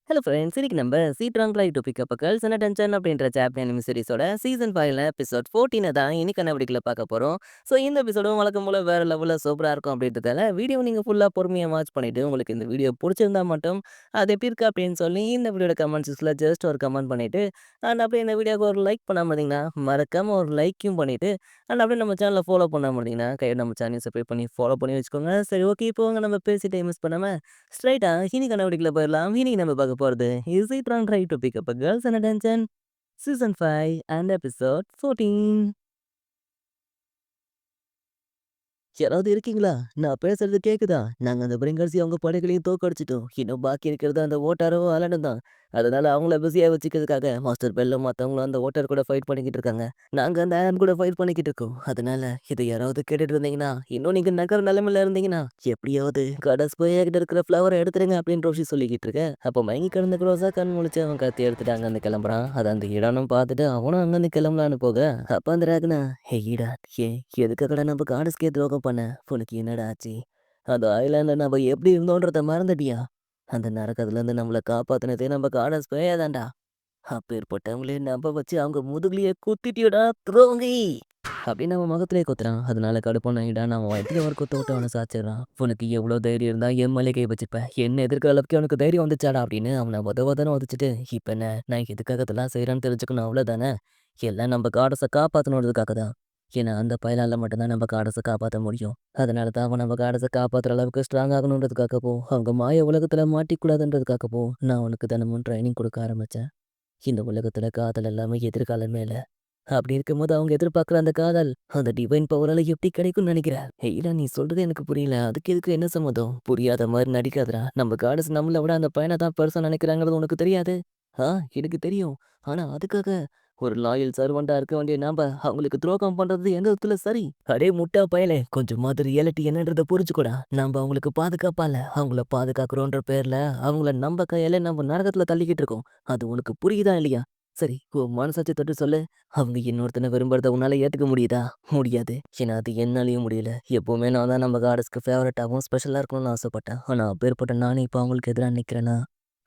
Hello friends, இன்னைக்கு நம்ம strong light to pickup girls and attention அப்படின்ற சாப்டர் அனிமி சீரிஸோட சீசன் 5ல எபிசோட் 14 தான் இன்னைக்கான வீடியோல பார்க்க போறோம். ஸோ இந்த எபிசோடும் வழக்கம் போல வேற லெவல்ல சூப்பரா இருக்கும் அப்படின்றதால வீடியோ நீங்க ஃபுல்லா பொறுமையா வாட்ச் பண்ணிட்டு உங்களுக்கு இந்த வீடியோ பிடிச்சிருந்தா மட்டும் அது எப்படி இருக்கு அப்படின்னு சொல்லி இந்த வீடியோட கமெண்ட் செக்ஷன்ல ஜஸ்ட் ஒரு கமெண்ட் பண்ணிட்டு அண்ட் அப்படியே இந்த வீடியோக்கு ஒரு லைக் பண்ணாம இருந்தீங்கன்னா மறக்காம ஒரு லைக்கும் பண்ணிட்டு அண்ட் அப்படியே நம்ம சேனலை ஃபாலோ பண்ணாம இருந்தீங்கன்னா கையோட நம்ம சேனலை சப்ஸ்கிரைப் பண்ணி ஃபாலோ பண்ணி வச்சுக்கோங்க. சரி, ஓகே, இப்போ நம்ம பேசி டைம் மிஸ் பண்ணாம ஸ்ட்ரைட்டா இன்னைக்கான வீடியோக்குள்ள போயிடலாம். இன்னைக்கு நம்ம பார்க்க போறது is it wrong right to pick up girls and attention season 5 and episode 14. யாராவது இருக்கீங்களா? நான் பேசுறது கேக்குதா? நாங்க அந்த பிரிங்கர்ஸையும் அவங்க படைகளையும் தோற்கடிச்சிட்டோம். இன்னும் பாக்கி இருக்கிறது அந்த ஓட்டாரும் அலனும் தான். அதனால அவங்கள பிஸியா வச்சுக்கிறதுக்காக மாஸ்டர் பெல்லும் மத்தவங்களும் அந்த ஓட்டர் கூட ஃபைட் பண்ணிக்கிட்டு இருக்காங்க. நாங்க அந்த ஆலன் கூட ஃபைட் பண்ணிக்கிட்டு இருக்கோம். அதனால இதை யாராவது கேட்டுட்டு இருந்தீங்கன்னா, இன்னும் நீங்க நகர நிலைமையில இருந்தீங்கன்னா, எப்படியாவது கடைசி போய் என்கிட்ட இருக்கிற ஃப்ளவரை எடுத்துருங்க அப்படின்னு ரோஷி சொல்லிக்கிட்டு இருக்க. அப்போ மயங்கி கிடந்த க்ரோஸா கண் முழிச்சு அவன் கத்தி எடுத்துட்டு அங்கிருந்து கிளம்புறான். அதை அந்த இடனும் பார்த்துட்டு அவனும் அங்கிருந்து கிளம்பலான்னு போக, அப்ப அந்த ராகனா, ஹே ஈடா, ஏன் எதுக்காகடா நம்ம காடஸ்கே துரோகம் பண்ண? உனக்கு என்னடா ஆச்சு? அந்த ஐலாண்ட்ல நம்ம எப்படி இருந்தோன்றத மறந்துட்டியா? அந்த நரகத்துலேருந்து நம்மள காப்பாத்துனதே நம்ம காடஸ் பேயாதான்டா. அப்பேற்பட்டவங்களே நம்ப வச்சு அவங்க முதுகுலயே குத்திட்டியடா துரோகி! அப்படின்னு அவன் முகத்திலே குத்துறான். அதனால கடுப்பான ஈடான் அவன் வயித்துல ஒரு குத்த விட்டு அவனை சாச்சிடுறான். உனக்கு எவ்வளோ தைரியம் இருந்தா என் மேலே கை வச்சுப்ப? என்ன எதிர்க்கிற அளவுக்கு உனக்கு தைரியம் வந்துச்சாடா? அப்படின்னு அவனை உதவதன உதச்சிட்டு, இப்ப என்ன நான் எதுக்காக இதெல்லாம் செய்யறேன்னு தெரிஞ்சுக்கணும் அவ்வளோதானே? எல்லாம் நம்ம காடஸை காப்பாற்றணுன்றதுக்காக தான். ஏன்னா அந்த பயலால மட்டும்தான் நம்ம காடஸை காப்பாற்ற முடியும். அதனால தான் அவன் நம்ம காடஸை காப்பாற்றுற அளவுக்கு ஸ்ட்ராங் ஆகணுன்றதுக்காகவோ அவங்க மாய உலகத்தில் மாட்டிக்கூடாதுன்றதுக்காகவோ நான் அவனுக்கு தினமும் ட்ரைனிங் கொடுக்க ஆரம்பித்தேன். இந்த உலகத்தில் காதல் எல்லாமே எதிர்காலம் மேலே. அப்படி இருக்கும்போது அவங்க எதிர்பார்க்குற அந்த காதல் அந்த டிவைன் பவரால் எப்படி கிடைக்கும்னு நினைக்கிறேன். இல்ல, நீ சொல்றது எனக்கு புரியல. அதுக்கு எதுக்கு என்ன சம்மதம்? புரியாத மாதிரி நடிக்காதடா. நம்ம காடஸ் நம்மளை விட அந்த பையனை தான் பெருசா நினைக்கிறாங்கிறது உனக்கு தெரியாது? ஆ, எனக்கு தெரியும். ஆனா அதுக்காக ஒரு லாயல் சர்வெண்டா இருக்க வேண்டிய நாம அவங்களுக்கு துரோகம் பண்றது எந்த விதத்துல சரி? அடே முட்டா பயலே, கொஞ்சமாவது ரியாலிட்டி என்னன்றத புரிஞ்சுக்கூடா. நம்ம அவங்களுக்கு பாதுகாப்பா இல்ல, அவங்கள பாதுகாக்கிறோன்ற பேர்ல அவங்கள நம்ம கையில நம்ம நரகத்துல தள்ளிக்கிட்டு இருக்கோம். அது உனக்கு புரியுதா இல்லையா? சரி, உன் மனசாட்சி தொட்டு சொல்லு. அவங்க இன்னொருத்தனை விரும்புறத உன்னால ஏத்துக்க முடியுதா? முடியாது. ஏன்னா அது என்னாலயும் முடியல. எப்பவுமே நான் தான் நம்ம காடஸ்க்கு ஃபேவரட்டாகவும் ஸ்பெஷலா இருக்கணும்னு ஆசைப்பட்டேன். ஆனா அப்பேற்பட்ட நானே இப்போ அவங்களுக்கு எதிராக நிக்கிறேன்னா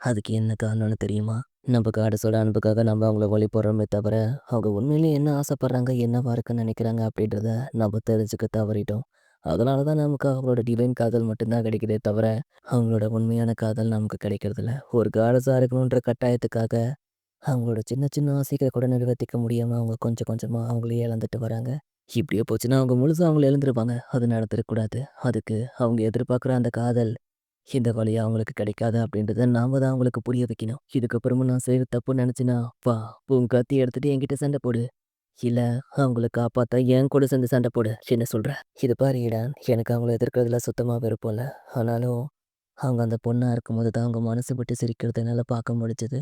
அதுக்கு என்ன காரணம்னு தெரியுமா? நம்ம காடஸோட அன்புக்காக நம்ம அவங்கள வழி போடுறோமே தவிர, அவங்க உண்மையிலேயே என்ன ஆசைப்படுறாங்க, என்னவா இருக்குன்னு நினைக்கிறாங்க அப்படின்றத நம்ம தெரிஞ்சுக்க தவறிட்டோம். அதனால தான் நமக்கு அவங்களோட டிவைன் காதல் மட்டும்தான் கிடைக்குதே தவிர, அவங்களோட உண்மையான காதல் நமக்கு கிடைக்கிறதில்ல. ஒரு காடஸா இருக்கணுன்ற கட்டாயத்துக்காக அவங்களோட சின்ன சின்ன ஆசைகளை கூட நிறைவேற்றிக்க முடியாம அவங்க கொஞ்சம் கொஞ்சமா அவங்களே இழந்துட்டு வராங்க. இப்படியே போச்சுன்னா அவங்க முழுசா அவங்கள இழந்துருவாங்க. அது நடந்துடக்கூடாது. அதுக்கு அவங்க எதிர்பார்க்குற அந்த காதல் இந்த வழியா அவங்களுக்கு கிடைக்காது அப்படின்றத நாம தான் அவங்களுக்கு புரிய வைக்கணும். இதுக்கப்புறமும் நான் செய்யற தப்பு நினைச்சினா, வா, உன் கத்தி எடுத்துட்டு என்கிட்ட சண்டை போடு. இல்ல, அவங்கள காப்பாத்த என் கூட சேர்ந்து சண்டை போடு. என்ன சொல்ற? இது பாரு ஈடான், எனக்கு அவங்கள எதிர்க்கிறதுல சுத்தமா விருப்பம் இல்ல. ஆனாலும் அவங்க அந்த பொண்ணா இருக்கும்போது தான் அவங்க மனசு விட்டு சிரிக்கிறத என்னால பார்க்க முடிஞ்சது.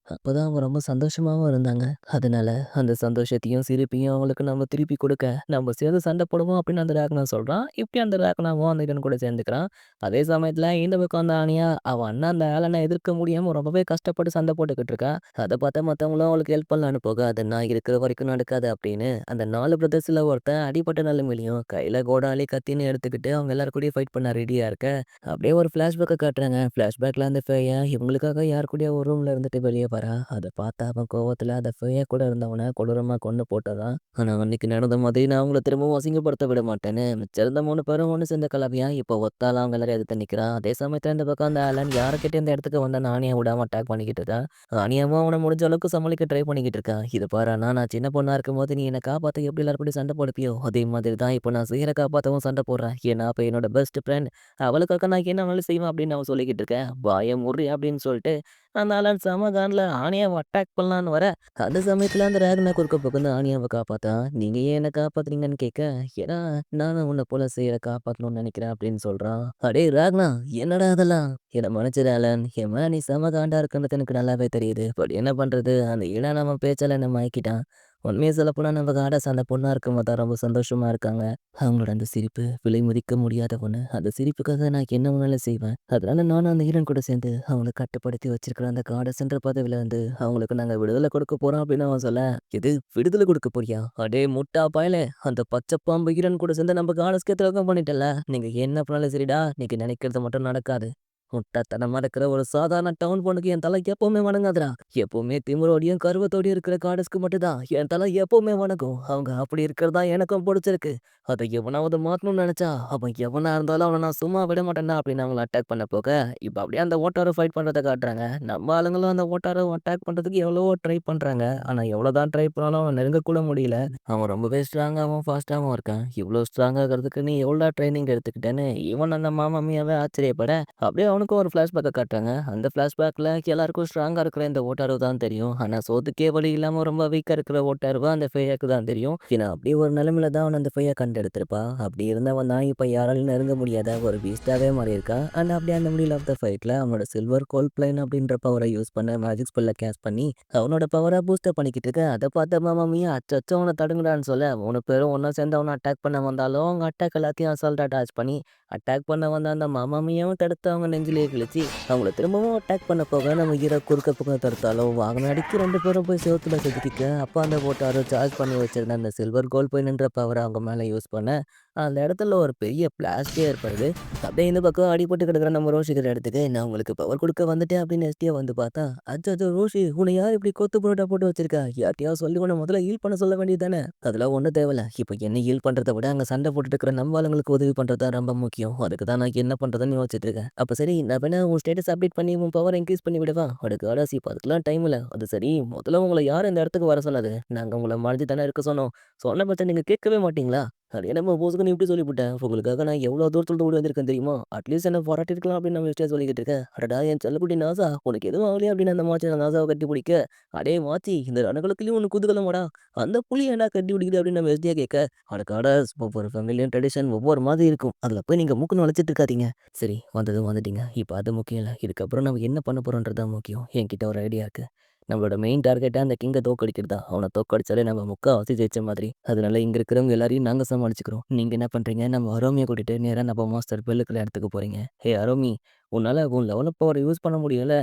அப்பதான் அவங்க ரொம்ப சந்தோஷமாவும் இருந்தாங்க. அதனால அந்த சந்தோஷத்தையும், சிரிப்பையும் அவங்களுக்கு நம்ம திருப்பி கொடுக்க, நம்ம சேர்ந்து சண்டை போடுவோம் அப்படின்னு அந்த ராக்னா சொல்றான். இப்படி அந்த ராக்னாவும் அந்த இதன் கூட சேர்ந்துக்கிறான். அதே சமயத்துல இந்த பக்கம் அந்த ஆனியா, அவன் அண்ணன் அந்த ஆலனை எதிர்க்க முடியாம ரொம்பவே கஷ்டப்பட்டு சண்டை போட்டுக்கிட்டு இருக்கா. அதை பார்த்தா மத்தவங்களும் அவளுக்கு ஹெல்ப் பண்ணலான்னு போக, அது நான் இருக்கிற வரைக்கும் நடக்காது அப்படின்னு அந்த 4 பிரதர்ஸ்ல ஒருத்தன் அடிபட்ட நிலைமையிலையும் கையில கோடாலி கத்தின்னு எடுத்துக்கிட்டு அவங்க எல்லாரும் கூடயும் ஃபைட் பண்ண ரெடியா இருக்க. அப்படியே ஒரு ஃப்ளாஷ்பேக்கை காட்டுறாங்க. ஃப்ளாஷ்பேக்ல அந்த ஃபேய இவங்களுக்காக யார் கூடயோ ஒரு ரூம்ல இருந்துட்டு வெளியே வரா. அதை பார்த்தா அவன் கோவத்துல அந்த ஃபேய கூட இருந்தவனை கொடூரமா கொன்னு போட்டதான். ஆனா அன்னைக்கு நடந்த மாதிரி நான் அவங்கள திரும்பவும் அசிங்கப்படுத்த விட மாட்டேன்னு மிச்சம் இருந்த 3 பேரும் ஒன்று சேர்ந்த கலவையா இப்போ ஒத்தால அவங்க எல்லாரும் எதிர்த்து நிற்கிறான். அதே சமயத்துல இந்த பக்கம் அந்த ஆலன் யாருக்கிட்ட இந்த இடத்துக்கு வந்தா ஆனியா விடாம அட்டாக் பண்ணிக்கிட்டு இருக்கா. ஆனியாவும் அவனை முடிஞ்ச அளவுக்கு சமாளிக்க ட்ரை பண்ணிக்கிட்டு இருக்கா. இது பாரு அண்ணா, நான் சின்ன பொண்ணா இருக்கும்போது நீ என்னை காப்பாற்ற எப்படி எல்லாரும் கூட சண்டை போடுப்பியோ அதே மாதிரி தான் இப்போ நான் சீரை காப்பாற்றவும் சண்டை போடுறேன். ஏன்னா அப்போ என்னோட பெஸ்ட் ஃப்ரெண்ட், அவளுக்காக நான் என்ன வேணாலும் செய்வேன் அப்படின்னு அவன் சொல்லிக்கிட்டு இருக்கேன். வாய மூடுறி அப்படின்னு சொல்லிட்டு அந்த ஆளன் செம கான்ல ஆனியாவை அட்டாக் பண்ணலான்னு வர, அந்த சமயத்துல அந்த ராகனா குறுக்க புகுந்து ஆனியாவை காப்பாத்தா. நீங்க ஏன் என்ன காப்பாத்துறீங்கன்னு கேட்க, ஏன்னா நானும் உன்னை போல செய்யற காப்பாத்தணும்னு நினைக்கிறேன் அப்படின்னு சொல்றான். அடே ராகனா, என்னடா அதெல்லாம்? என்ன மன்னிச்சிரு ஆலன், என் மேல நீ செம காண்டா இருக்குன்றது எனக்கு நல்லாவே தெரியுது. பட் என்ன பண்றது, அந்த ஈடா நம்ம பேச்சால என்ன மயக்கிட்டான். உண்மையை சொல்லப்போனா நம்ம காடஸ் அந்த பொண்ணா இருக்கும்போது தான் ரொம்ப சந்தோஷமா இருக்காங்க. அவங்களோட அந்த சிரிப்பு விலை மதிக்க முடியாத ஒண்ணு. அந்த சிரிப்புக்காக நான் என்ன வேணாலும் செய்வேன். அதனால நானும் அந்த ஈரன் கூட சேர்ந்து அவங்கள கட்டுப்படுத்தி வச்சிருக்கிற அந்த காடஸ்ன்ற பதவியில இருந்து அவங்களுக்கு நாங்க விடுதலை கொடுக்க போறோம் அப்படின்னு அவன் சொல்ல, எது விடுதலை கொடுக்க போறியா? அடே முட்டா பயலே, அந்த பச்சை பாம்பு ஈரன் கூட சேர்ந்து நம்ம காடஸ்கே துரோகம் பண்ணிட்டல. நீங்க என்ன பண்ணாலும் சரிடா, நீங்க நினைக்கிறது மட்டும் நடக்காது. முட்டாள்தனமா இருக்கிற ஒரு சாதாரண டவுன் பொண்ணுக்கு என் தல எப்பவுமே வணங்காதுடா. எப்பவுமே திமிரோடையும், கர்வத்தோடையும் இருக்கிற காடஸ்க்கு மட்டும் தான் என் தல எப்பவுமே வணங்கும். அவங்க அப்படி இருக்கிறது தான் எனக்கும் புடிச்சிருக்கு. அத எவனாவது மாத்தணும்னு நெனச்சா, அவன் எவனா இருந்தாலும் அவன நான் சும்மா விட மாட்டேன்டா அப்படின்னு அவங்கள அட்டாக் பண்ண போக, இப்ப அப்படியே அந்த ஓட்டாரோ ஃபைட் பண்றத காட்டுறாங்க. நம்ம ஆளுங்களும் அந்த ஓட்டாரோ அட்டாக் பண்றதுக்கு எவ்வளவோ ட்ரை பண்றாங்க. ஆனா எவ்வளோதான் ட்ரை பண்ணாலும் அவன நெருங்கக்கூட முடியல. அவன் ரொம்பவே ஸ்ட்ராங்காவும், ஃபாஸ்ட்டாவும் இருக்கான். இவ்ளோ ஸ்ட்ராங்கா இருக்கிறதுக்கு நீ எவ்வளோடா ட்ரெய்னிங் எடுத்துக்கிட்டேன்னு இவன் அந்த மாமா மியாவே ஆச்சரியப்பட, அப்படியே அவனுக்கும் ஒரு ஃப்ளாஷ்பேக்க காட்டுறாங்க. அந்த ஃப்ளாஷ்பேக்ல எல்லாருக்கும் ஸ்ட்ராங்கா இருக்கிற இந்த ஓட்டாரோ தான் தெரியும். ஆனா சோத்துக்கே வழி இல்லாம ரொம்ப வீக்கா இருக்கிற ஓட்டாரோவ அந்த ஃபெய்யாக்கு தான் தெரியும். ஏன்னா அப்படி ஒரு நிலைமையில தான் அவன அந்த ஃபெய்யா கண்டெடுத்திருப்பா. அப்படி இருந்தவன் தான் இப்ப யாராலயும் நெருங்க முடியாத ஒரு பீஸ்ட்டாவே மாறியிருக்கான். அண்ட் அப்படியே அந்த மிடில் ஆஃப் த ஃபைட்ல அவனோட சில்வர் கோல் பிளைன் அப்படின்ற பவர யூஸ் பண்ண மேஜிக் ஸ்பெல்ல கேஸ்ட் பண்ணி, அவனோட பவர பூஸ்டப் பண்ணிக்கிட்டு இருக்க. அத பார்த்த மாமா மியா அச்சச்சோ! அவன தடுங்கடான்னு சொல்ல, 3 பேரும் ஒண்ணா சேர்ந்து அவன அட்டாக் பண்ண வந்தாலும், அவங்க அட்டாக் எல்லாத்தையும் அசால்ட்டா டாட்ஜ் பண்ணி அட்டாக் பண்ண வந்த அந்த மாமாமியாவும் தடுத்து அவங்க நெஞ்சிலேயே கிழிச்சு, அவங்கள திரும்பவும் அட்டாக் பண்ண போக நம்ம ஹீரோ குறுக்க பக்கம் தடுத்தாலும், வாங்கின அடிக்கு 2 பேரும் போய் செவுத்துல செதுக்கிக்க, அப்ப அந்த போட்டாரு சார்ஜ் பண்ணி வச்சிருந்த அந்த சில்வர் கோல் பாயிண்ட்ன்ற பவர அவங்க மேல யூஸ் பண்ண, அந்த இடத்துல ஒரு பெரிய பிளாஸ்டே ஏற்படுது. அப்படியே இந்த பக்கம் அடிபட்டு கிடக்குற நம்ம ரோஷிக்கிற இடத்துக்கு, நான் உங்களுக்கு பவர் குடுக்க வந்துட்டேன் அப்படின்னு எஸ்டியா வந்து பார்த்தா, அச்சச்சோ! ரோஷி உன்னை யார் இப்படி கொத்து புரோட்டா போட்டு வச்சிருக்கா? யார்ட்டயாவது சொல்லி உன்ன முதல்ல ஹீல் பண்ண சொல்ல வேண்டியது தானே? அதெல்லாம் ஒண்ணும் தேவையில்ல. இப்ப என்ன ஹீல் பண்றத விட, அங்க சண்டை போட்டுட்டு இருக்கிற நம்ம ஆளுங்களுக்கு உதவி பண்றது தான் ரொம்ப முக்கியம். அதுக்கு தான் நான் என்ன பண்றதுன்னு யோசிச்சுட்டு இருக்கேன். அப்ப சரி, நான் வேணா உன் ஸ்டேட்டஸ் அப்டேட் பண்ணி உன் பவர் இன்கிரீஸ் பண்ணி விடவா? அட காடாசி இப்ப அதுக்கெல்லாம் டைம் இல்ல. அது சரி, முதல்ல உங்கள யார் இந்த இடத்துக்கு வர சொன்னது? நாங்க உங்கள மறைஞ்சு தானே இருக்க சொன்னோம். சொன்ன பட்சம் நீங்க கேட்கவே மாட்டீங்களா? அது என்னமோ பொசுக்குன்னு இப்படி சொல்லிப்புட்டேன். உங்களுக்காக நான் எவ்வளோ தூரத்துல ஓடி வந்திருக்கேன் தெரியுமா? அட்லீஸ்ட் என்ன பாராட்டியிருக்கலாம் அப்படின்னு நான் யோசிச்சே சொல்லிக்கிட்டு இருக்கேன். அடடா என் செல்லக்குட்டி நாசா! உனக்கு எதுவும் ஆகலையா அப்படின்னு அந்த மாச்சான் நாசாவ கட்டி பிடிக்க, அடேய் மாச்சி இந்த ரணகளுக்குள்ளயும் ஒண்ணு குதூகலமாடா? அந்த புலி ஏன்டா கட்டி பிடிக்குது அப்படின்னு நம்ம எஸ்டியா கேட்க, அட காடஸ் ஒவ்வொரு ஃபேமிலியும் ட்ரெடிஷன் ஒவ்வொரு மாதிரி இருக்கும். அதுல போய் நீங்க மூக்க நுழைச்சிட்டு இருக்காதீங்க. சரி வந்ததும் வந்துட்டீங்க. இப்ப அது முக்கியம் இல்ல. இதுக்கப்புறம் நம்ம என்ன பண்ண போறோம்ன்றது தான் முக்கியம். என்கிட்ட ஒரு ஐடியா இருக்கு. நம்மளோட மெயின் டார்கெட்டே அந்த கிங்க தோற்கடிக்கிறது தான். அவன தோற்கடிச்சாலே நம்ம முக்காவாசி ஜெயிச்ச மாதிரி. அதனால இங்க இருக்கிறவங்க எல்லாரையும் நாங்க சமாளிச்சுக்கிறோம். நீங்க என்ன பண்றீங்க? நம்ம அரோமிய கூட்டிட்டு நேரா நம்ம மாஸ்டர் பெல்லுக்குள்ள இடத்துக்கு போறீங்க. "ஹே அரோமி, உன்னால உன் லெவல் அப் பவர யூஸ் பண்ண முடியும்ல?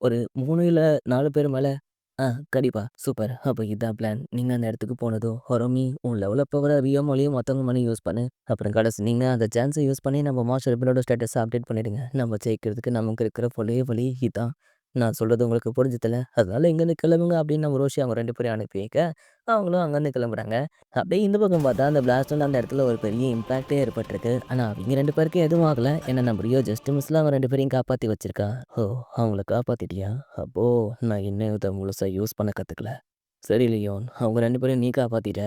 ஒரு 3 இல்ல 4 பேர் மேல?" "ஆ கண்டிப்பா. சூப்பர். அப்ப இதான் பிளான். நீங்க அந்த இடத்துக்கு போனதும், "அரோமி உன் லெவல் அப் பவர ரியோமாலயும் மத்தவங்க மேலயும் யூஸ் பண்ணு. அப்புறம் கடைசி நீங்க அந்த சான்ஸ யூஸ் பண்ணி நம்ம மாஸ்டர் பெல்லோட ஸ்டேட்டஸ அப்டேட் பண்ணிடுங்க. நம்ம ஜெயிக்கிறதுக்கு நமக்கு இருக்கிற ஒரே வழி இதான். நான் சொல்றது உங்களுக்கு புரிஞ்சுதுல்ல? அதனால இங்கேருந்து கிளம்புங்க" அப்படின்னு நம்ம ரோஷி அவங்க 2 பேரையும் அனுப்பி வைக்க, அவங்களும் அங்கேருந்து கிளம்புறாங்க. அப்படியே இந்த பக்கம் பார்த்தா, அந்த பிளாஸ்டால அந்த இடத்துல ஒரு பெரிய இம்பாக்ட்டே ஏற்பட்டிருக்கு. ஆனா அவிங்க 2 பேருக்கும் எதுவும் ஆகல. ஏன்னா நம்ம ரியோ ஜஸ்ட் மிஸ்ல அவங்க 2 பேரையும் காப்பாத்தி வச்சிருக்கா. ஓ! அவங்கள காப்பாத்திட்டியா? அப்போ நான் இன்னும் இத முழுசா யூஸ் பண்ண கத்துக்கல. சரி லியோன், அவங்க 2 பேரையும் நீ காப்பாத்திட்ட.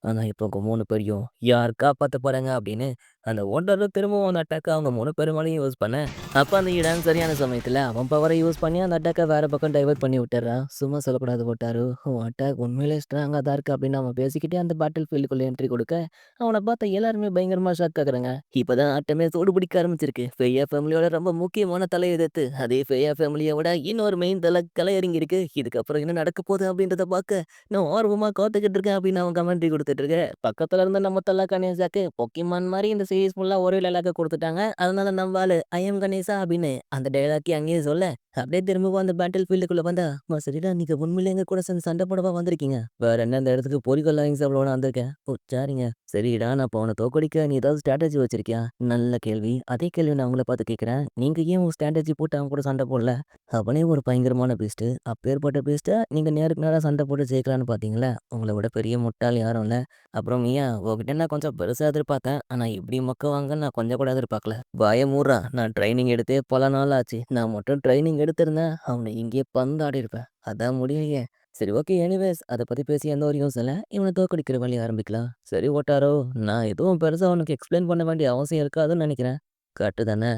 ஆனா இப்போ உங்க 3 பேரையும் யார் காப்பாத்த போறாங்க அப்படின்னு அந்த ஓட்டர திரும்பவும் அந்த அட்டாக்க அவங்க 3 பேர் மேலயும் யூஸ் பண்ண, அப்ப அந்த இடான் சரியான சமயத்துல அவன் பவர யூஸ் பண்ணி அந்த அட்டாக்க வேற பக்கம் டைவர்ட் பண்ணி விட்டுர்றான். சும்மா சொல்லக்கூடாது ஓட்டாரு. உன் அட்டாக் உண்மையிலே ஸ்ட்ராங்கா தான் இருக்கு அப்படின்னு அவன் பேசிக்கிட்டே அந்த பேட்டில் ஃபீல்டுக்குள்ள என்ட்ரி கொடுக்க, அவன பார்த்த எல்லாருமே பயங்கரமா ஷாக் ஆகுறாங்க. இப்பதான் ஆட்டமே சூடு பிடிக்க ஆரம்பிச்சிருக்கு. ஃபெய்யா ஃபேமிலியோட ரொம்ப முக்கியமான தலையெழுத்து. அதே ஃபெய்யா ஃபேமிலிய விட இன்னொரு மெயின் தல கலையரங்கி இருக்கு. இதுக்கப்புறம் என்ன நடக்க போகுது அப்படின்றத பார்க்க நான் ஆர்வமா காத்துக்கிட்டு இருக்கேன் அப்படின்னு அவன் கமெண்ட்ரி குடுத்துட்டு இருக்க. பக்கத்துல இருந்த நம்ம தல கணேசாக்கு பொக்கிமான் மாரி இந்த சீரிஸ் ஃபுல்லா ஒரே டயலாக்க குடுத்துட்டாங்க. அதனால நம்ம ஆளு ஐ அம் கணேசா அப்படின்னு அந்த டயலாக்கையும் அங்கேயே சொல்ல, அப்படியே திரும்பவும் அந்த பேட்டில் ஃபீல்டுக்குள்ள வந்தா, சரிடா நீங்க உண்மையிலே எங்க கூட சேர்ந்து சண்டை போடவா வந்திருக்கீங்க? வேற என்ன இந்த இடத்துக்கு பொறிகொள்ள அகிம்சை சாப்பிடவா வந்திருக்கேன்? ஓ சரிங்க. சரிடா நான் இப்போ உன்ன தோற்கடிக்க நீ ஏதாவது ஸ்ட்ராட்டஜி வச்சிருக்கியா? நல்ல கேள்வி. அதே கேள்வி நான் உங்கள பார்த்து கேட்கிறேன். நீங்க ஏன் உங்க ஸ்ட்ராட்டஜி போட்டு அவன் கூட சண்டை போடல? அவனே ஒரு பயங்கரமான பீஸ்ட்டு. அப்பேற்பட்ட பீஸ்ட்ட நீங்க நேருக்கு நேரா சண்டை போட்டு ஜெயிக்கலான்னு பார்த்தீங்களா? உங்கள விட பெரிய முட்டாள் யாரும் இல்ல. அப்புறம் மியா உன்கிட்ட நான் கொஞ்சம் பெருசா எதிர்பார்த்தேன். ஆனா இப்படி மொக்கவாங்கன்னு நான் கொஞ்சம் கூட எதிர்பார்க்கல. வாய மூட்றா! நான் ட்ரெய்னிங் எடுத்தே பல நாள் ஆச்சு. நான் மட்டும் ட்ரெய்னிங் எடுத்திருந்தேன், அவன இங்கேயே பந்தாடியிருப்பேன். அதான் முடியலையே! சரி ஓகே. எனிவேஸ் அத பத்தி பேசி எந்த ஒரு யூஸும் இல்ல. இவன தோற்கடிக்கிற வழிய ஆரம்பிக்கலாம். சரி ஓட்டாரோ! நான் எதுவும் பெருசா உனக்கு எக்ஸ்ப்ளைன் பண்ண வேண்டிய அவசியம் இருக்காதுன்னு நெனைக்கிறேன். கரெக்ட்டு தானே?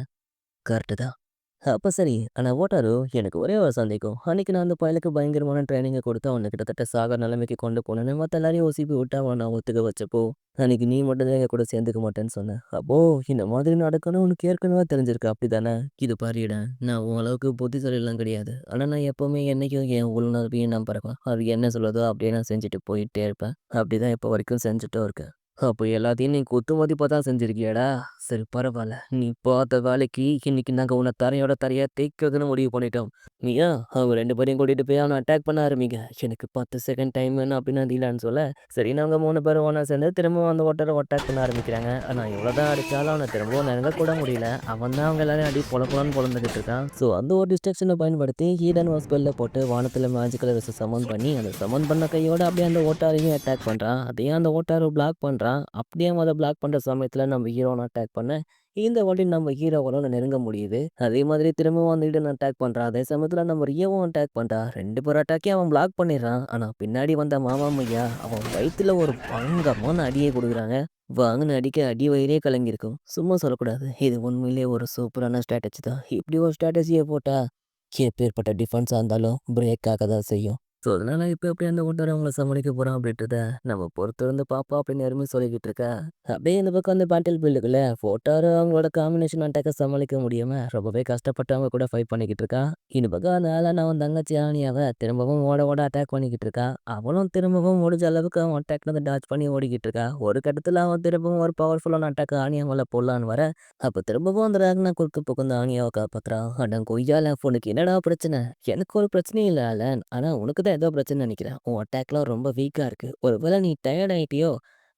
கரெக்ட்டு தான். அப்ப சரி. ஆனா ஓட்டாரு, எனக்கு ஒரே ஒரு சந்தேகம். அன்னைக்கு நான் அந்த பயலுக்கு பயங்கரமான ட்ரெய்னிங்க குடுத்து அவன கிட்டத்தட்ட சாகுற நிலைமைக்கு கொண்டு போனேன்னு மத்த எல்லாரையும் உசுப்பி விட்டு அவன நான் ஒத்துக்க வச்சப்போ, அன்னைக்கு நீ மட்டும் தான் என் கூட சேர்ந்துக்க மாட்டேன்னு சொன்ன. அப்போ இந்த மாதிரி நடக்கும்னு உனக்கு ஏற்கனவே தெரிஞ்சிருக்கு அப்படிதானே? இது பாருடா, நான் உன் அளவுக்கு புத்திசாலிலாம் கிடையாது. ஆனா நான் எப்பவுமே என்னைக்கும் என் உள்ளுணர்வையும் நம்புறவன். அது என்ன சொல்லுதோ அப்படியே நான் செஞ்சுட்டு போயிட்டே இருப்பேன். அப்படிதான் இப்போ வரைக்கும் செஞ்சுட்டும் இருக்கேன். அப்ப எல்லாத்தையும் நீ குத்து மதிப்பா தான் செஞ்சிருக்கியாடா? சரி பரவால்ல. நீ பார்த்த வேலைக்கு இன்னைக்கு நாங்க உன்ன தரையோட தரையா தேய்க்கிறதுன்னு முடிவு பண்ணிட்டோம். நீயா அவங்க 2 பேரையும் கூட்டிட்டு போய் அவன அட்டாக் பண்ண ஆரம்பிங்க. எனக்கு 10 செகண்ட் டைம் வேணும் அப்படின்னு டீலான்னு சொல்ல, சரின்னு அவங்க 3 பேரும் ஒண்ணா சேர்ந்து திரும்பவும் அந்த ஒட்டர அட்டாக் பண்ண ஆரம்பிக்கிறாங்க. ஆனா எவ்வளோதான் அடிச்சாலும் அவன திரும்பவும் நெருங்க கூட முடியல. அவன் தான் அவங்க எல்லாரையும் அடி பொல பொலன்னு பொளந்துகிட்டு இருக்கான். ஸோ அந்த ஒரு டிஸ்ட்ராக்ஷன பயன்படுத்தி ஹீடன் ஒரு ஸ்பெல்ல போட்டு வானத்துல மேஜிக்கல் வெர்ஸ சமன் பண்ணி, அந்த சமன் பண்ண கையோட அப்படியே அந்த ஓட்டாரையும் அட்டாக் பண்றான். அதையும் அந்த ஓட்டார பிளாக் பண்றான். அப்படியே அவன் அத பிளாக் பண்ற சமயத்துல நம்ம ஹீரோவ அட்டாக் பண்ண, இந்த வாட்டி நம்ம ஹீரோவால நெருங்க முடியுது. அதே மாதிரி திரும்பவும் அந்த ஹீடன் அட்டாக் பண்றான். அதே சமயத்துல நம்ம ரியோவும் அட்டாக் பண்றான். 2 பேர் அட்டாக்கையும் அவன் பிளாக் பண்ணிடுறான். ஆனா பின்னாடி வந்த மாமா மையா அவன் வயித்துல ஒரு பயங்கரமான அடிய குடுக்குறாங்க. வாங்குன அடிக்கு அடி வயிறே கலங்கியிருக்கும். சும்மா சொல்லக்கூடாது. இது உண்மையிலேயே ஒரு சூப்பரான ஸ்ட்ராட்டஜி தான். இப்படி ஒரு ஸ்ட்ராட்டஜிய போட்டா எப்பேர்ப்பட்ட டிஃபென்ஸா இருந்தாலும் பிரேக் ஆக தான் செய்யும். ஸோ, அதனால இப்ப எப்படி அந்த ஓட்டர அவங்கள சமாளிக்க போறான் அப்படின்றத நம்ம பொறுத்திருந்து பார்ப்போம் அப்படின்னு யாருமே சொல்லிக்கிட்டு இருக்கா. அப்படியே இந்த பக்கம் அந்த பேட்டில் ஃபீல்டுக்குள்ள ஃபோட்டாரு அவங்களோட காம்பினேஷன் அட்டாக்க சமாளிக்க முடியாம ரொம்பவே கஷ்டப்பட்டு அவங்க கூட ஃபைட் பண்ணிக்கிட்டு இருக்கா. இந்த பக்கம் அந்த ஆளான அவன் தங்கச்சி ஆனியாவ திரும்பவும் ஓட ஓட அட்டாக் பண்ணிக்கிட்டு இருக்கா. அவளும் திரும்பவும் முடிஞ்ச அளவுக்கு அவன் அட்டாக்ல டாட்ஜ் பண்ணி ஓடிக்கிட்டு இருக்கா. ஒரு கட்டத்துல அவன் திரும்பவும் ஒரு பவர்ஃபுல்லான அட்டாக் ஆனியா மேல போடலான்னு வர, அப்ப திரும்பவும் அந்த ராக்னா குறுக்க புகுந்து ஆனியாவ காப்பாத்துறான். அட கொய்யால உனக்கு என்னடா பிரச்சனை? எனக்கு ஒரு பிரச்சனையும் இல்ல ஆலன். ஆனா உனக்கு தான் ஏதோ பிரச்சனைன்னு நெனைக்கிறேன். உன் அட்டாக்லாம் ரொம்ப வீக்கா இருக்கு. ஒருவேள நீ டயர்ட் ஆயிட்டியோ?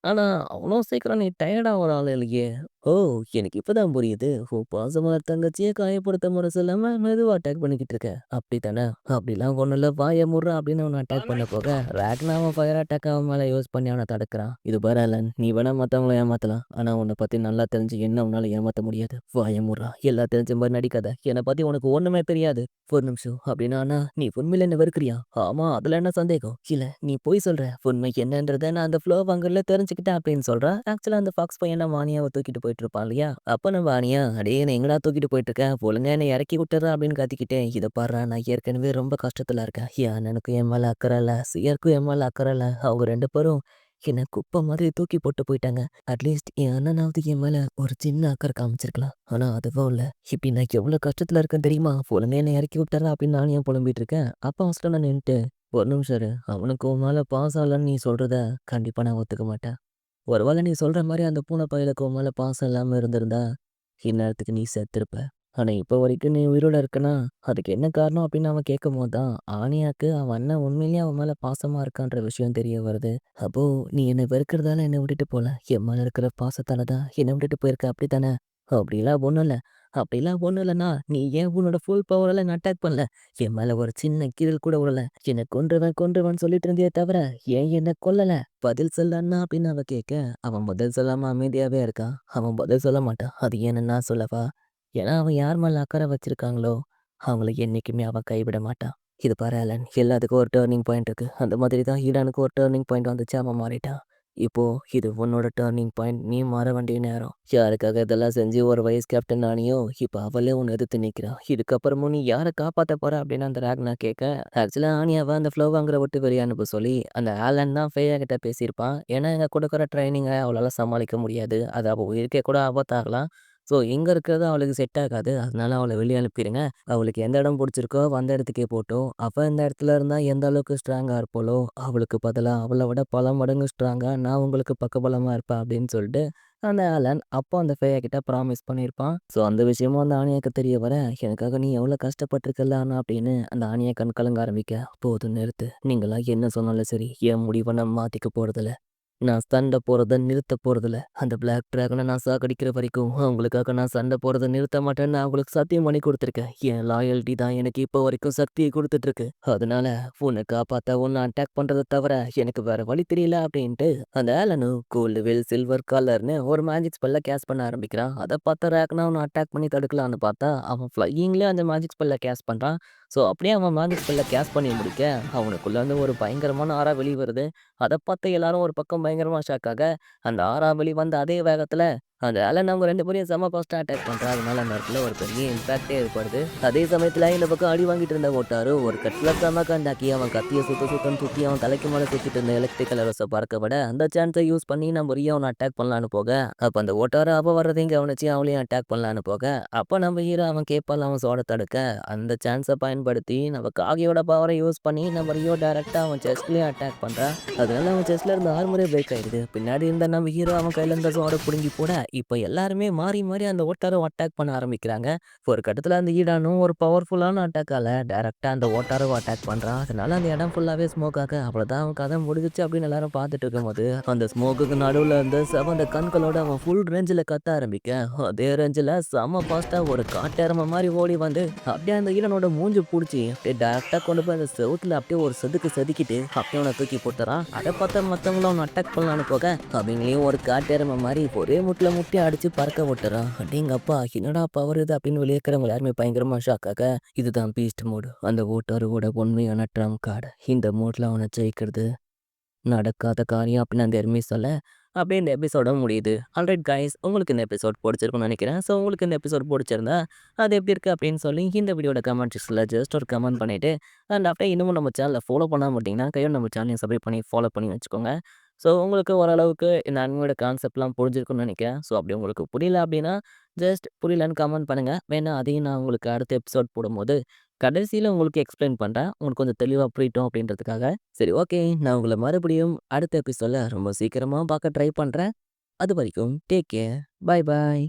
ஆனா அவ்ளோ சீக்கிரம் நீ டயர்ட் ஆவுற ஆள் இல்லையே! ஓ! எனக்கு இப்ப தான் புரியுது. உன் பாசமலர் தங்கச்சிய காயப்படுத்த மனசு இல்லாம மெதுவா அட்டாக் பண்ணிக்கிட்டு இருக்க. அப்படித்தானே? அப்படிலாம் ஒண்ணும் இல்ல. வாய மூடுறா அப்படின்னு அவன அட்டாக் பண்ண போக, ராக்னா அவன் ஃபயர் அட்டாக் அவன் மேல யூஸ் பண்ணி அவன தடுக்குறான். இது பாரு ஆலன், நீ வேணா மத்தவங்கள ஏமாத்தலாம். ஆனா உன்ன பத்தி நல்லா தெரிஞ்சு என்ன உன்னால ஏமாத்த முடியாது. வாய மூடுறா. எல்லாம் தெரிஞ்ச மாரி நடிக்காத. என்ன பத்தி உனக்கு ஒண்ணுமே தெரியாது. ஒரு நிமிஷம். அப்படின்னா அண்ணா, நீ உண்மையில என்ன வெறுக்கிறியா? ஆமா, அதுல என்ன சந்தேகம்? இல்ல, நீ பொய் சொல்ற. உண்மை என்னன்றத நான் அந்த ஃப்ளோ வாங்கல்ல தெரிஞ்சுக்கிட்டேன் அப்படின்னு சொல்றா. ஆக்சுவலா அந்த ஃபாக்ஸ் பையன் தான் வாணியாவ தூக்கிட்டு போயிட்டு இருப்பான் இல்லையா? அப்ப நம்ம வாணியா, அடேய் என்ன எங்கடா தூக்கிட்டு போயிட்டு இருக்க? ஒழுங்கா என்ன இறக்கி விட்டுர்றா அப்படின்னு கத்திக்கிட்டேன். இத பார்றா, நான் ஏற்கனவே ரொம்ப கஷ்டத்துல இருக்கேன். என் அண்ணனுக்கும் என் மேல அக்கறை இல்ல. சியருக்கும் என் மேல அக்கறை இல்ல. அவங்க 2 பேரும் என்ன குப்பை மாதிரி தூக்கி போட்டு போயிட்டாங்க. அட்லீஸ்ட் என் அண்ணனாவது என் மேல ஒரு சின்ன அக்கறை காமிச்சிருக்கலாம். ஆனா அதுவும் இல்ல. இப்படி நான் எவ்வளோ கஷ்டத்துல இருக்கேன் தெரியுமா? ஒழுங்கா என்ன இறக்கி விட்டுர்றா அப்படின்னு நானும் ஏன் புலம்பிட்டு இருக்கேன். அப்ப அவன் நான் நின்னுட்டு, ஒரு நிமிஷம் இரு. அவனுக்கு உன் மேல பாசம் இல்லன்னு நீ சொல்றத கண்டிப்பா நான் ஒத்துக்க மாட்டேன். ஒருவேளை நீ சொல்ற மாரி அந்த பூனை பயலுக்கு உன் மேல பாசம் இல்லாம இருந்திருந்தா, இந்நேரத்துக்கு நீ செத்திருப்ப. ஆனா இப்ப வரைக்கும் நீ உயிரோட இருக்கன்னா, அதுக்கு என்ன காரணம் அப்படின்னு அவன் கேட்கும்போது தான், ஆனியாக்கு அவன் அண்ணன் உண்மையிலேயே அவன் மேல பாசமா இருக்கான்ற விஷயம் தெரிய வருது. அப்போ நீ என்ன வெறுக்கிறதால என்ன விட்டுட்டு போல. என் மேல இருக்கிற பாசத்தால தான் என்ன விட்டுட்டு போயிருக்க அப்படித்தானே? அப்படிலாம் ஒண்ணும் இல்ல. அப்படிலாம் ஒண்ணும் இல்லன்னா, நீ ஏன் உன்னோட ஃபுல் பவரால என்ன அட்டாக் பண்ணல? என் மேல ஒரு சின்ன கீறல் கூட விழல. என்ன கொன்றுவேன் கொன்றுவேன்னு சொல்லிட்டு இருந்தியே தவிர, ஏன் என்ன கொல்லல? பதில் சொல்லு அண்ணா அப்படின்னு அவ கேட்க, அவன் பதில் சொல்லாம அமைதியாவே இருக்கான். அவன் பதில் சொல்ல மாட்டான். அது ஏன்னு நான் சொல்லவா? ஏன்னா அவன் யார் மேல அக்கறை வச்சிருக்காங்களோ, அவங்கள என்னைக்குமே அவன் கைவிட மாட்டான். இது பாரு ஆலன், எல்லாத்துக்கும் ஒரு டர்னிங் பாயிண்ட் இருக்கு. அந்த மாதிரி தான் ஈடானுக்கு ஒரு டர்னிங் பாயிண்ட் வந்துச்சு. அவன் மாறிட்டான். இப்போ இது உன்னோட டர்னிங் பாயிண்ட். நீ மாற வேண்டிய நேரம். யாருக்காக இதெல்லாம் செஞ்சு ஒரு வைஸ் கேப்டன் ஆனியோ, இப்ப அவளே உன்ன எதிர்த்து நிக்கிறா. இதுக்கப்புறமும் நீ யார காப்பாத்த போற அப்படின்னு அந்த ராக்னா கேட்க, ஆக்சுவலா ஆனியாவ அந்த ஃப்ளோவாங்கிற விட்டு வெளிய அனுப்ப சொல்லி, அந்த ஆலன் தான் ஃபேயா கிட்ட பேசியிருப்பான். ஏன்னா இங்க கொடுக்குற ட்ரைனிங்க அவளால சமாளிக்க முடியாது. அது அவ உயிருக்கே கூட ஆபத்தாகலாம். ஸோ இங்க இருக்கிறது அவளுக்கு செட் ஆகாது. அதனால அவள வெளிய அனுப்பிருங்க. அவளுக்கு எந்த இடம் புடிச்சிருக்கோ அந்த இடத்துக்கே போட்டும். அவ இந்த இடத்துல இருந்தா எந்த அளவுக்கு ஸ்ட்ராங்கா இருப்பாளோ, அவளுக்கு பதிலா அவள விட பல மடங்கு ஸ்ட்ராங்கா நான் உங்களுக்கு பக்கபலமா இருப்பேன் அப்படின்னு சொல்லிட்டு, அந்த ஆலன் அப்போ அந்த ஃபேயா கிட்ட ப்ராமிஸ் பண்ணியிருப்பான். ஸோ அந்த விஷயமும் அந்த ஆணியாக்கு தெரிய வர, எனக்காக நீ எவ்வளோ கஷ்டப்பட்டுருக்கல்ல ஆனா அப்படின்னு அந்த ஆணியா கண் கலங்க ஆரம்பிக்க, போதும் நிறுத்து. நீங்கலாம் என்ன சொன்னாலும் சரி, என் முடிவ நான் மாத்திக்க போறதில்ல. நான் சண்டை போறத நிறுத்த போறதில்ல. அந்த பிளாக் டிராகன நான் சாகடிக்கிற வரைக்கும், அவங்களுக்காக நான் சண்டை போறத நிறுத்த மாட்டேன்னு நான் அவங்களுக்கு சத்தியம் பண்ணி குடுத்துருக்கேன். என் லாயல்டி தான் எனக்கு இப்போ வரைக்கும் சக்திய குடுத்துட்டுருக்கு. அதனால உன்ன காப்பாத்த, உன்ன அட்டாக் பண்றத தவிர எனக்கு வேற வழி தெரியல அப்படின்ட்டு, அந்த ஆலனும் கோல்டு வில் சில்வர் கலர்ன்னு ஒரு மேஜிக் ஸ்பெல்ல கேஸ்ட் பண்ண ஆரம்பிக்கிறான். அத பார்த்த ராக்னா அவன அட்டாக் பண்ணி தடுக்கலான்னு பார்த்தா, அவன் ஃப்ளையிங்லயே அந்த மேஜிக் ஸ்பெல்ல கேஸ்ட் பண்றான். ஸோ அப்படியே அவன் மேஜிக் ஸ்பெல்ல கேஸ்ட் பண்ணி முடிக்க, அவனுக்குள்ள இருந்து ஒரு பயங்கரமான ஆறா வெளிய வருது. அத பார்த்து எல்லாரும் ஒரு பக்கம் பயங்கரமா ஷாக் ஆக, அந்த ஆறா வெளி வந்த அதே வேகத்துல அதனால அவங்க 2 பேரையும் செம்ம ஃபாஸ்ட்டா அட்டாக் பண்றா. அதனால அந்த இடத்துல ஒரு பெரிய இம்பாக்ட்டே ஏற்படுது. அதே சமயத்துல இந்த பக்கம் அடி வாங்கிட்டு இருந்த ஓட்டாரு ஒரு கட்ல செம்ம காண்டாக்கி அவன் கத்திய சுத்தன்னு சுத்தி அவன் தலைக்கு மேல சுத்திட்டு இருந்த எலக்ட்ரிக்கல் அரச பறக்க விட, அந்த சான்ஸ யூஸ் பண்ணி நம்ம ரியா அவன அட்டாக் பண்ணலான்னு போக, அப்ப அந்த ஓட்டாரு அவ வர்றதையும் கவனிச்சு அவளையும் அட்டாக் பண்ணலான்னு போக, அப்ப நம்ம ஹீரோ அவன் கேப்பால அவன் சோட தடுக்க, அந்த சான்ஸ பயன்படுத்தி நம்ம காகியோட பவர யூஸ் பண்ணி நம்ம ரியோ டைரக்ட்டா அவன் செஸ்ட்லயும் அட்டாக் பண்றா. அதனால அவன் செஸ்ட்ல இருந்த ஆர்மரே பிரேக் ஆயிடுது. பின்னாடி இருந்த நம்ம ஹீரோ அவன் கையில இருந்த சோட புடுங்கி போட, இப்ப எல்லாருமே மாறி மாறி அந்த ஓட்டார அட்டாக் பண்ண ஆரம்பிக்கிறாங்க. ஒரு கட்டத்துல அந்த ஈடானும் ஒரு பவர்ஃபுல்லான அட்டாக்கால டைரக்ட்டா அந்த ஓட்டாரவ அட்டாக் பண்றான். அதனால அந்த இடம் ஃபுல்லாவே ஸ்மோக் ஆக, அவ்வளோதான் அவன் கதை முடிஞ்சுச்சு அப்படின்னு எல்லாரும் பார்த்துட்டு இருக்கும்போது, அந்த ஸ்மோக்குக்கு நடுவுல இருந்து செவந்த கண்களோட அவன் ஃபுல் ரேஞ்சுல கத்த ஆரம்பிக்க, அதே ரேஞ்சுல செம்ம ஃபாஸ்ட்டா ஒரு காட்டெருமை மாரி ஓடி வந்து, அப்படியே அந்த ஈரனோட மூஞ்ச புடிச்சு, அப்படியே டைரக்ட்டா கொண்டு போய் அந்த செவுத்துல அப்படியே ஒரு செதுக்கிட்டு, அப்படியே அவன தூக்கி போட்டுறான். அத பார்த்த மத்தவங்களும் அவன அட்டாக் பண்ணலான்னு போக, அவங்களையும் ஒரு காட்டெருமை மாரி ஒரே முட்டுல முட்டி அடிச்சு பறக்க விட்டுறான். அடேங்கப்பா! என்னடா பவர் இது அப்படின்னு வெளிய இருக்கிறவங்க எல்லாருமே பயங்கரமா ஷாக் ஆக, இதுதான் பீஸ்ட் மோடு. அந்த ஓட்டாரோட உண்மையான ட்ரம்ப் கார்டு. இந்த மோட்ல அவன ஜெயிக்கிறது நடக்காத காரியம் அப்படின்னு அந்த எருமை சொல்ல, அப்படியே இந்த எபிசோட முடியுது. ஆல்ரைட் கைஸ், உங்களுக்கு இந்த எபிசோட் பிடிச்சிருக்கும்னு நினைக்கிறேன். ஸோ உங்களுக்கு இந்த எபிசோட் பிடிச்சிருந்தா, அது எப்படி இருக்கு அப்படின்னு சொல்லி இந்த வீடியோட கமெண்ட் செக்ஷன்ல ஜஸ்ட் ஒரு கமெண்ட் பண்ணிட்டு, அண்ட் அப்படியே இன்னமும் நம்ம சேனலை ஃபாலோ பண்ணாம விட்டீங்கன்னா, கையோட நம்ம சேனலையும் சப்ஸ்கிரைப் பண்ணி ஃபாலோ பண்ணி வச்சுக்கோங்க. ஸோ உங்களுக்கு ஓரளவுக்கு இந்த அனிமையோட கான்செப்ட்லாம் புரிஞ்சிருக்கும்னு நினைக்கிறேன். ஸோ அப்படி உங்களுக்கு புரியல அப்படின்னா, ஜஸ்ட் புரியலன்னு கமெண்ட் பண்ணுங்க. வேணா அதையும் நான் உங்களுக்கு அடுத்த எபிசோட் போடும்போது, கடைசியில உங்களுக்கு எக்ஸ்பிளைன் பண்றேன். உங்களுக்கு கொஞ்சம் தெளிவா புரியட்டும் அப்படின்றதுக்காக. சரி, ஓகே. நான் உங்கள மறுபடியும் அடுத்த எபிசோட்ல ரொம்ப சீக்கிரமா பார்க்க ட்ரை பண்றேன். அதுவரைக்கும் டேக் கேர். பாய் பாய்.